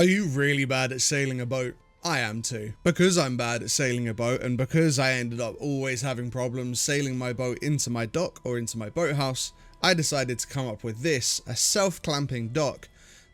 Are you really bad at sailing a boat? I am too. Because I'm bad at sailing a boat, and because I ended up always having problems sailing my boat into my dock or into my boathouse, I decided to come up with this, a self-clamping dock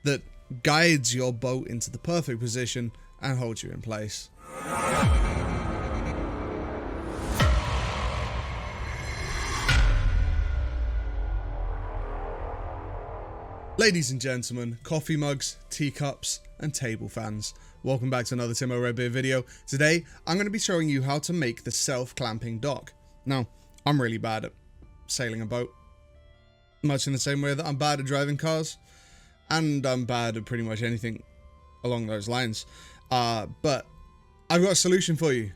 that guides your boat into the perfect position and holds you in place. Ladies and gentlemen, coffee mugs, teacups, and table fans, welcome back to another Timoredbeard video. Today, I'm going to be showing you how to make the self-clamping dock. Now, I'm really bad at sailing a boat, much in the same way that I'm bad at driving cars, and I'm bad at pretty much anything along those lines. But I've got a solution for you.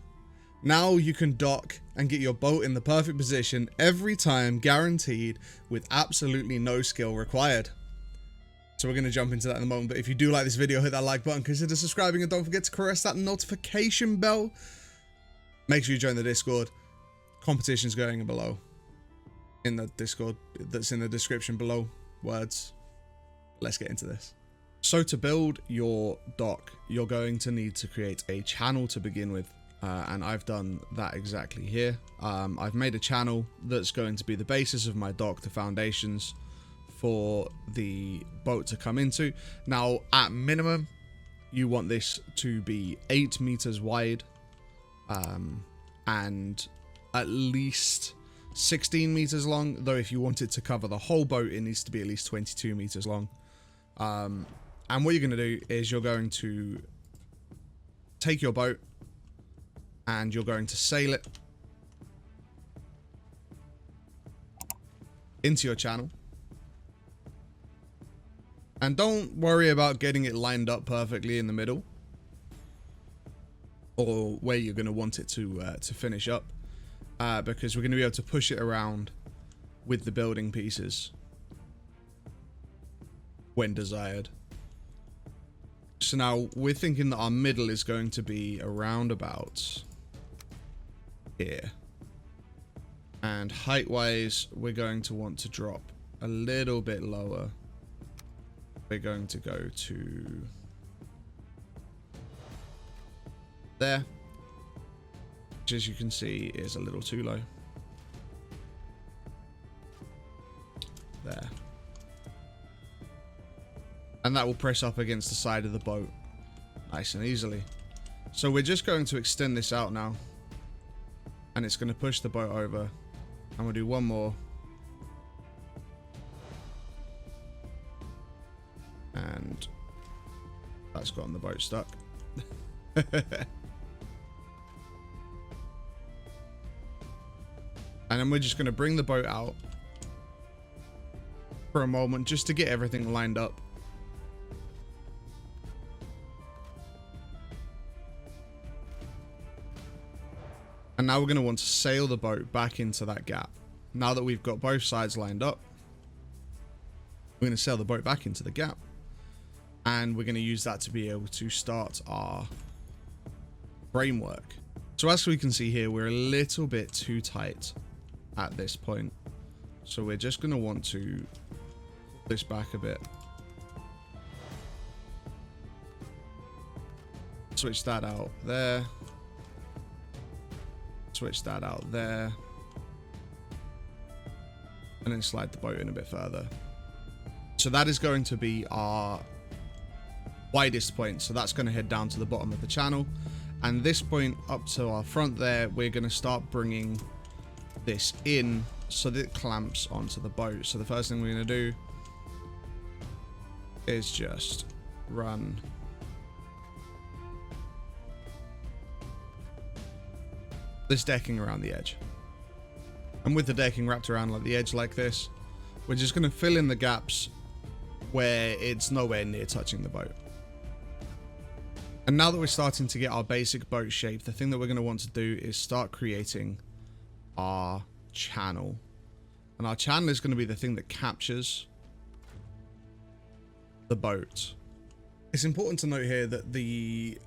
Now you can dock and get your boat in the perfect position every time, guaranteed, with absolutely no skill required. So we're going to jump into that in a moment, but if you do like this video, hit that like button, consider subscribing, and don't forget to caress that notification bell. Make sure you join the Discord. Competition's going below. In the Discord, that's in the description below. Words. Let's get into this. So to build your dock, you're going to need to create a channel to begin with. And I've done that exactly here. I've made a channel that's going to be the basis of my dock, the foundations for the boat to come into. Now, at minimum, you want this to be 8 meters wide and at least 16 meters long, though if you want it to cover the whole boat, it needs to be at least 22 meters long. And what you're going to do is you're going to take your boat and you're going to sail it into your channel. And don't worry about getting it lined up perfectly in the middle, or where you're going to want it to finish up, because we're going to be able to push it around with the building pieces when desired. So now we're thinking that our middle is going to be around about here, and height-wise, we're going to want to drop a little bit lower. We're going to go to there, which, as you can see, is a little too low. There. And that will press up against the side of the boat nice and easily. So we're just going to extend this out now, and it's going to push the boat over, and we'll do one more. And that's gotten the boat stuck. And then we're just going to bring the boat out for a moment just to get everything lined up. And now we're going to want to sail the boat back into that gap. Now that we've got both sides lined up, we're going to sail the boat back into the gap. And we're going to use that to be able to start our framework. So as we can see here, we're a little bit too tight at this point. So we're just going to want to pull this back a bit. Switch that out there. Switch that out there. And then slide the boat in a bit further. So that is going to be our widest point, so that's going to head down to the bottom of the channel, and this point up to our front there, we're going to start bringing this in so that it clamps onto the boat. So the first thing we're going to do is just run this decking around the edge, and with the decking wrapped around like the edge like this, we're just going to fill in the gaps where it's nowhere near touching the boat. And now that we're starting to get our basic boat shape, the thing that we're going to want to do is start creating our channel. And our channel is going to be the thing that captures the boat. It's important to note here that the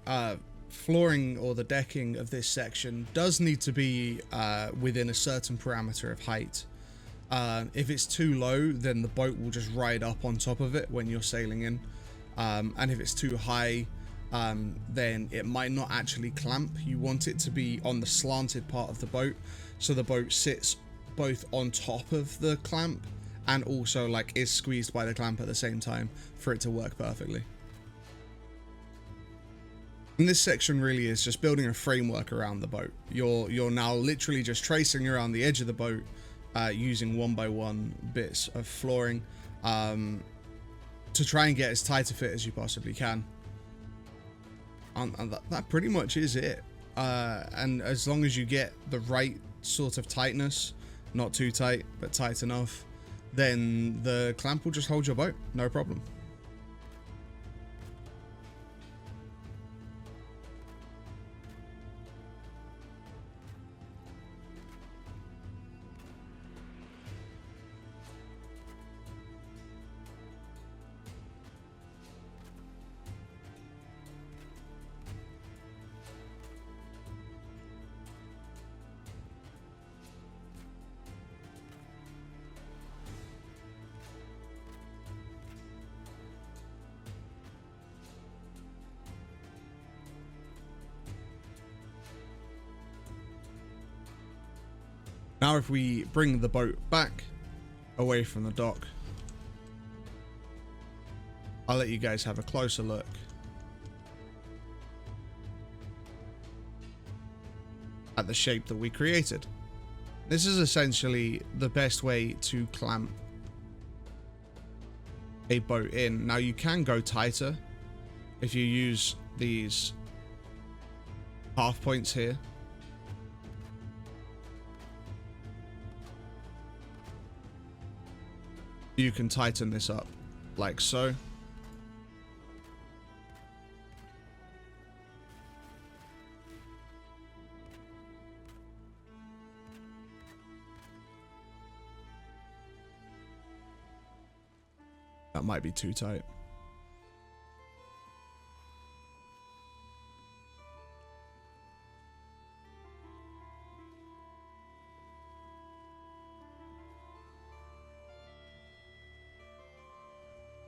flooring or the decking of this section does need to be within a certain parameter of height. If it's too low, then the boat will just ride up on top of it when you're sailing in. and if it's too high, then it might not actually clamp. You want it to be on the slanted part of the boat, so the boat sits both on top of the clamp and also like is squeezed by the clamp at the same time for it to work perfectly. And this section really is just building a framework around the boat. You're now literally just tracing around the edge of the boat, using 1x1 bits of flooring, to try and get as tight a fit as you possibly can. And that pretty much is it. And as long as you get the right sort of tightness, not too tight, but tight enough, then the clamp will just hold your boat, no problem. Now if we bring the boat back away from the dock, I'll let you guys have a closer look. At the shape that we created. This is essentially the best way to clamp a boat in. Now you can go tighter if you use these half points here. You can tighten this up like so. That might be too tight.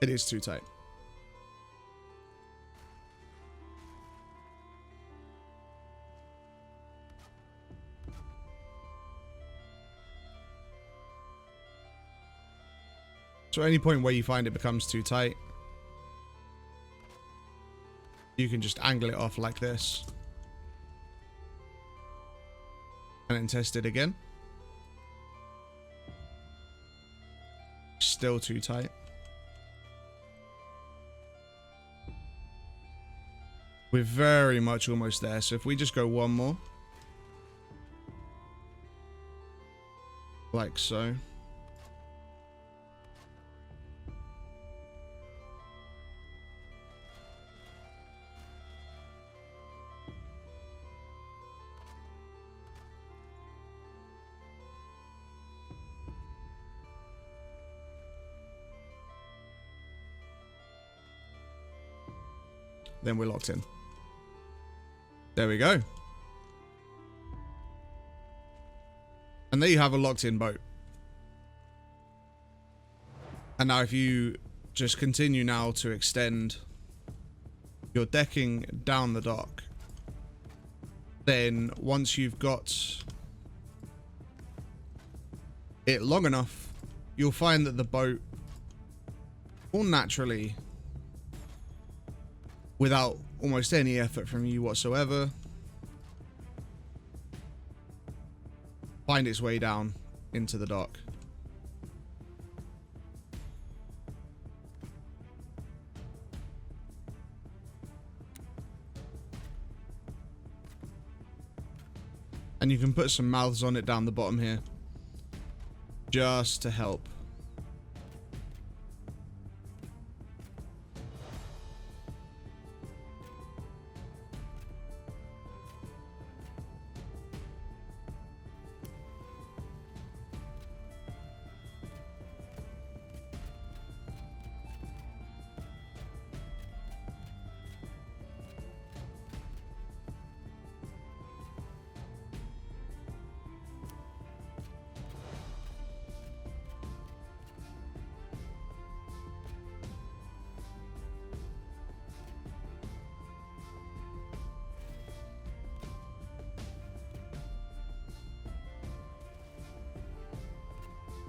It is too tight. So at any point where you find it becomes too tight, you can just angle it off like this. And then test it again. Still too tight. We're very much almost there. So if we just go one more. Like so. Then we're locked in. There we go. And there you have a locked in boat. And now if you just continue now to extend your decking down the dock, then once you've got it long enough, you'll find that the boat will naturally, without almost any effort from you whatsoever, find its way down into the dock. And you can put some mouths on it down the bottom here, just to help.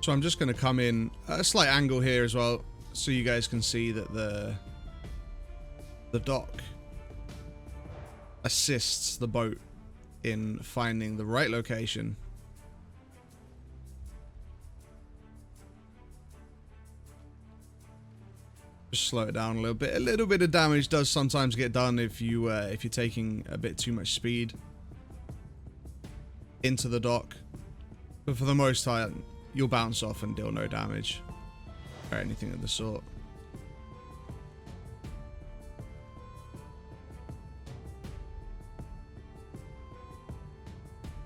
So I'm just going to come in at a slight angle here as well, so you guys can see that the dock assists the boat in finding the right location. Just slow it down a little bit. A little bit of damage does sometimes get done if you're taking a bit too much speed into the dock, but for the most part, you'll bounce off and deal no damage or anything of the sort.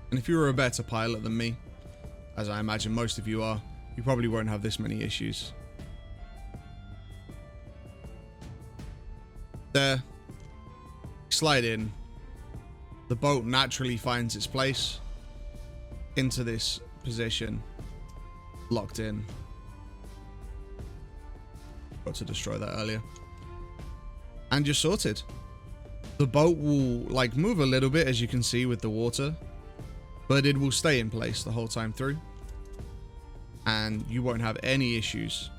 And if you were a better pilot than me, as I imagine most of you are, you probably won't have this many issues. There, slide in. The boat naturally finds its place into this position, locked in. Got to destroy that earlier. And you're sorted. The boat will like move a little bit, as you can see with the water, but it will stay in place the whole time through, and you won't have any issues.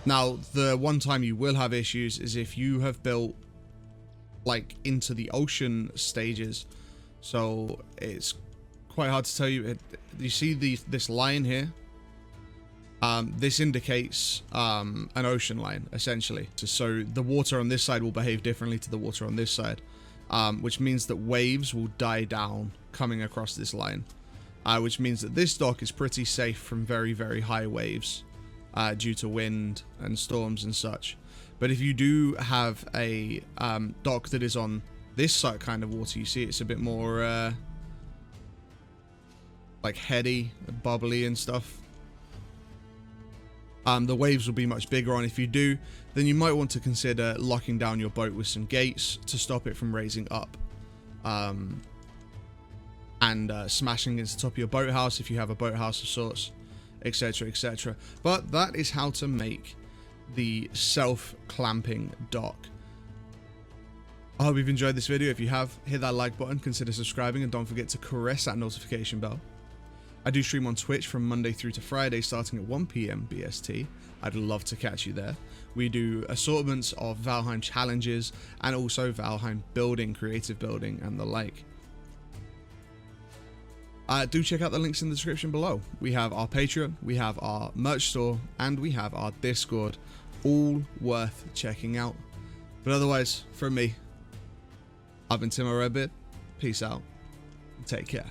Now, the one time you will have issues is if you have built like into the ocean stages. So it's quite hard to tell you. You see this line here? This indicates an ocean line, essentially. So the water on this side will behave differently to the water on this side, which means that waves will die down coming across this line, which means that this dock is pretty safe from very, very high waves. Due to wind and storms and such. But if you do have a dock that is on this side kind of water, you see it's a bit more like heady, bubbly and stuff. The waves will be much bigger on. If you do, then you might want to consider locking down your boat with some gates to stop it from raising up, and smashing against the top of your boathouse if you have a boathouse of sorts, etc, etc. But that is how to make the self-clamping dock. I hope you've enjoyed this video. If you have, hit that like button, consider subscribing, and don't forget to caress that notification bell. I do stream on Twitch from Monday through to Friday starting at 1 PM BST. I'd love to catch you there. We do assortments of Valheim challenges and also Valheim building, creative building, and the like. Do check out the links in the description below. We have our Patreon, we have our merch store, and we have our Discord. All worth checking out. But otherwise, from me, I've been Timoredbeard. Peace out. Take care.